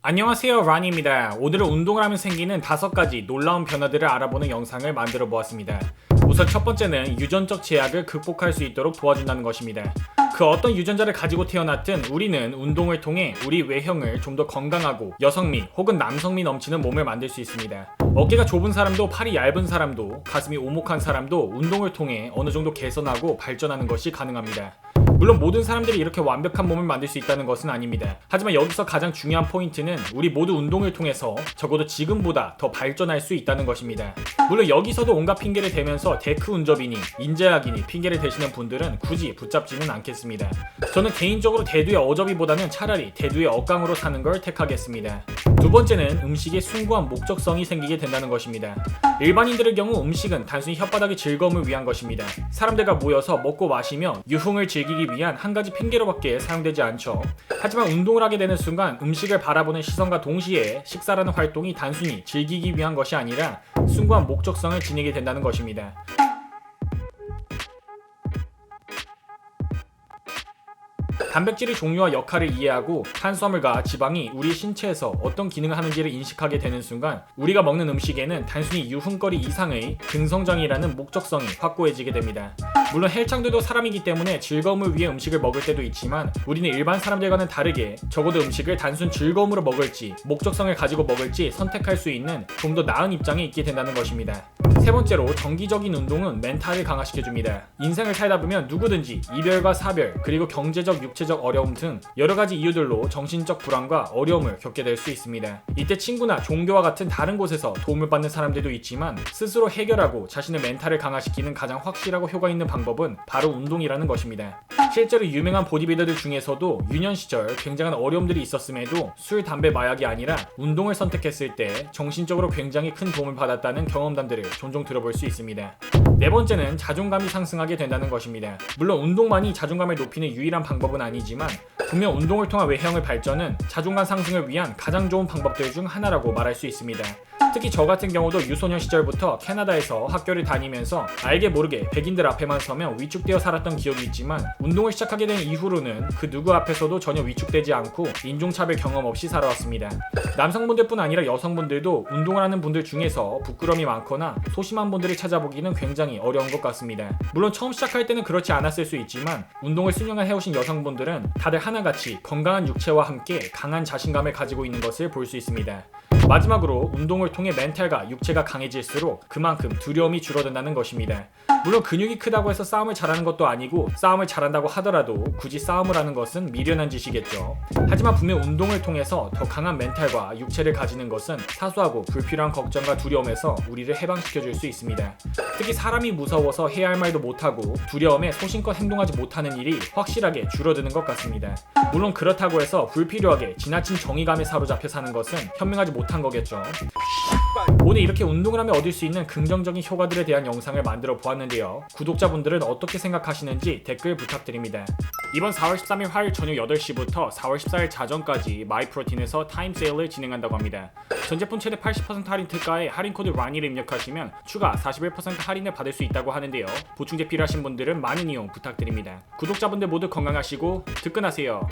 안녕하세요, 라니입니다. 오늘은 운동을 하면 생기는 5가지 놀라운 변화들을 알아보는 영상을 만들어 보았습니다. 우선 첫 번째는 유전적 제약을 극복할 수 있도록 도와준다는 것입니다. 그 어떤 유전자를 가지고 태어났든 우리는 운동을 통해 우리 외형을 좀 더 건강하고 여성미 혹은 남성미 넘치는 몸을 만들 수 있습니다. 어깨가 좁은 사람도 팔이 얇은 사람도 가슴이 오목한 사람도 운동을 통해 어느 정도 개선하고 발전하는 것이 가능합니다. 물론 모든 사람들이 이렇게 완벽한 몸을 만들 수 있다는 것은 아닙니다. 하지만 여기서 가장 중요한 포인트는 우리 모두 운동을 통해서 적어도 지금보다 더 발전할 수 있다는 것입니다. 물론 여기서도 온갖 핑계를 대면서 데크 운접이니 인제약이니 핑계를 대시는 분들은 굳이 붙잡지는 않겠습니다. 저는 개인적으로 대두의 어저비보다는 차라리 대두의 억강으로 사는 걸 택하겠습니다. 두 번째는 음식에 숭고한 목적성이 생기게 된다는 것입니다. 일반인들의 경우 음식은 단순히 혓바닥의 즐거움을 위한 것입니다. 사람들과 모여서 먹고 마시며 유흥을 즐기기 위한 한 가지 핑계로밖에 사용되지 않죠. 하지만 운동을 하게 되는 순간 음식을 바라보는 시선과 동시에 식사라는 활동이 단순히 즐기기 위한 것이 아니라 숭고한 목적성을 지니게 된다는 것입니다. 단백질의 종류와 역할을 이해하고 탄수화물과 지방이 우리 신체에서 어떤 기능을 하는지를 인식하게 되는 순간 우리가 먹는 음식에는 단순히 유흥거리 이상의 근성장이라는 목적성이 확고해지게 됩니다. 물론 헬창들도 사람이기 때문에 즐거움을 위해 음식을 먹을 때도 있지만 우리는 일반 사람들과는 다르게 적어도 음식을 단순 즐거움으로 먹을지 목적성을 가지고 먹을지 선택할 수 있는 좀 더 나은 입장에 있게 된다는 것입니다. 세 번째로 정기적인 운동은 멘탈을 강화시켜줍니다. 인생을 살다 보면 누구든지 이별과 사별 그리고 경제적 육체적 어려움 등 여러가지 이유들로 정신적 불안과 어려움을 겪게 될 수 있습니다. 이때 친구나 종교와 같은 다른 곳에서 도움을 받는 사람들도 있지만 스스로 해결하고 자신의 멘탈을 강화시키는 가장 확실하고 효과 있는 방법은 바로 운동이라는 것입니다. 실제로 유명한 보디빌더들 중에서도 유년 시절 굉장한 어려움들이 있었음에도 술, 담배, 마약이 아니라 운동을 선택했을 때 정신적으로 굉장히 큰 도움을 받았다는 경험담들을 종종 들어볼 수 있습니다. 네 번째는 자존감이 상승하게 된다는 것입니다. 물론 운동만이 자존감을 높이는 유일한 방법은 아니지만 분명 운동을 통한 외형의 발전은 자존감 상승을 위한 가장 좋은 방법들 중 하나라고 말할 수 있습니다. 특히 저 같은 경우도 유소년 시절부터 캐나다에서 학교를 다니면서 알게 모르게 백인들 앞에만 서면 위축되어 살았던 기억이 있지만 운동을 시작하게 된 이후로는 그 누구 앞에서도 전혀 위축되지 않고 인종차별 경험 없이 살아왔습니다. 남성분들뿐 아니라 여성분들도 운동을 하는 분들 중에서 부끄러움이 많거나 소심한 분들을 찾아보기는 굉장히 어려운 것 같습니다. 물론 처음 시작할 때는 그렇지 않았을 수 있지만 운동을 수년간 해오신 여성분들은 다들 하나같이 건강한 육체와 함께 강한 자신감을 가지고 있는 것을 볼 수 있습니다. 마지막으로 운동을 통해 멘탈과 육체가 강해질수록 그만큼 두려움이 줄어든다는 것입니다. 물론 근육이 크다고 해서 싸움을 잘하는 것도 아니고 싸움을 잘한다고 하더라도 굳이 싸움을 하는 것은 미련한 짓이겠죠. 하지만 분명 운동을 통해서 더 강한 멘탈과 육체를 가지는 것은 사소하고 불필요한 걱정과 두려움에서 우리를 해방시켜줄 수 있습니다. 특히 사람이 무서워서 해야 할 말도 못하고 두려움에 소신껏 행동하지 못하는 일이 확실하게 줄어드는 것 같습니다. 물론 그렇다고 해서 불필요하게 지나친 정의감에 사로잡혀 사는 것은 현명하지 못한 거겠죠. 오늘 이렇게 운동을 하면 얻을 수 있는 긍정적인 효과들에 대한 영상을 만들어 보았는데요. 구독자분들은 어떻게 생각하시는지 댓글 부탁드립니다. 이번 4월 13일 화요일 저녁 8시부터 4월 14일 자정까지 마이프로틴에서 타임 세일을 진행한다고 합니다. 전 제품 최대 80% 할인 특가에 할인 코드 라니를 입력하시면 추가 41% 할인을 받을 수 있다고 하는데요. 보충제 필요하신 분들은 많은 이용 부탁드립니다. 구독자분들 모두 건강하시고 득근하세요.